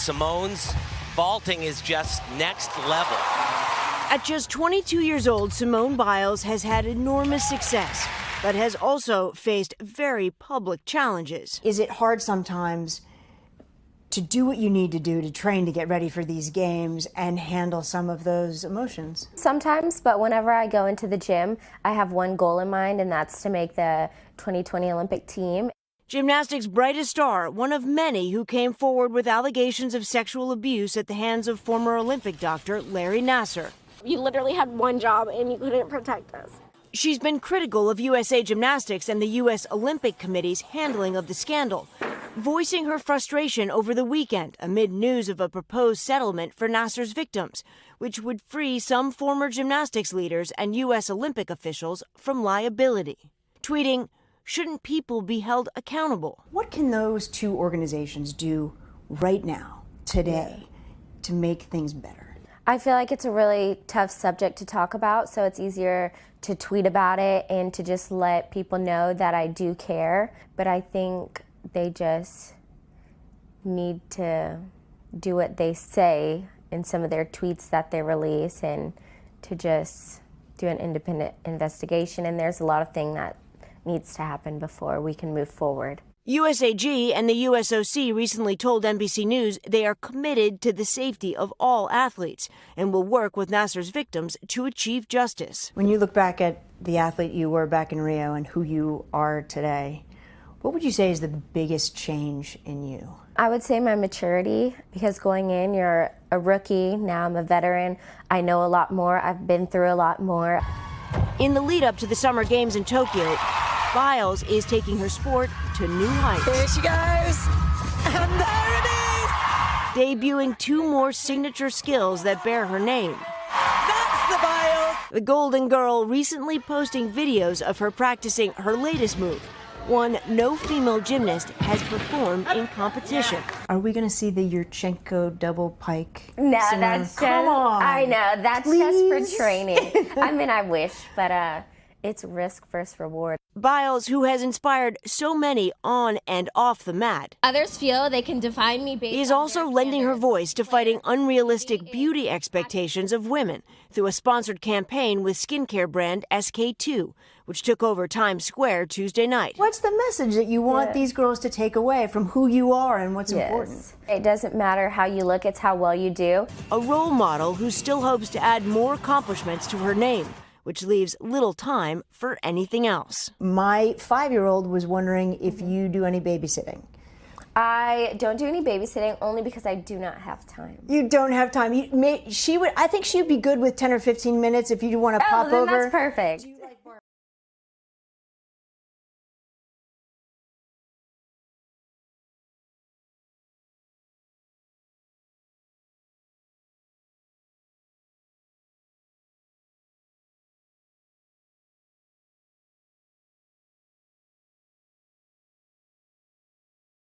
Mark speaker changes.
Speaker 1: Simone's vaulting is just next level.
Speaker 2: At just 22 years old, Simone Biles has had enormous success, but has also faced very public challenges. Is it hard sometimes to do what you need to do to train to get ready for these games and handle some of those emotions?
Speaker 3: Sometimes, but whenever I go into the gym, I have one goal in mind, and that's to make the 2020 Olympic team.
Speaker 2: Gymnastics' brightest star, one of many who came forward with allegations of sexual abuse at the hands of former Olympic doctor Larry Nassar.
Speaker 4: You literally had one job and you couldn't protect us.
Speaker 2: She's been critical of USA Gymnastics and the U.S. Olympic Committee's handling of the scandal, voicing her frustration over the weekend amid news of a proposed settlement for Nassar's victims, which would free some former gymnastics leaders and U.S. Olympic officials from liability. Tweeting, "Shouldn't people be held accountable?" What can those two organizations do right now, today, to make things better?
Speaker 3: I feel like it's a really tough subject to talk about, so it's easier to tweet about it and to just let people know that I do care. But I think they just need to do what they say in some of their tweets that they release, and to just do an independent investigation. And there's a lot of things that needs to happen before we can move forward.
Speaker 2: USAG and the USOC recently told NBC News they are committed to the safety of all athletes and will work with Nassar's victims to achieve justice. When you look back at the athlete you were back in Rio and who you are today, what would you say is the biggest change in you?
Speaker 3: I would say my maturity, because going in, you're a rookie, now I'm a veteran. I know a lot more, I've been through a lot more.
Speaker 2: In the lead up to the Summer Games in Tokyo, Biles is taking her sport to new heights.
Speaker 5: Here she goes, and there it is!
Speaker 2: Debuting two more signature skills that bear her name.
Speaker 5: That's the Biles!
Speaker 2: The Golden Girl recently posting videos of her practicing her latest move, one no female gymnast has performed in competition. Are we going to see the Yurchenko double pike?
Speaker 3: No,
Speaker 2: Simone?
Speaker 3: that's just,
Speaker 2: Come on.
Speaker 3: I know, that's
Speaker 2: Please?
Speaker 3: just for training. I mean, I wish, but it's risk versus reward.
Speaker 2: Biles, who has inspired so many on and off the mat,
Speaker 4: Others feel they can define me based
Speaker 2: is
Speaker 4: on
Speaker 2: also
Speaker 4: their
Speaker 2: lending her
Speaker 4: standards.
Speaker 2: voice to fighting unrealistic beauty expectations of women through a sponsored campaign with skincare brand SK2, which took over Times Square Tuesday night. What's the message that you want these girls to take away from who you are and what's important?
Speaker 3: It doesn't matter how you look, it's how well you do.
Speaker 2: A role model who still hopes to add more accomplishments to her name, which leaves little time for anything else. My 5-year-old was wondering if you do any babysitting.
Speaker 3: I don't do any babysitting only because I do not have time.
Speaker 2: You don't have time. I think she'd be good with 10 or 15 minutes if you want to pop over.
Speaker 3: That's perfect.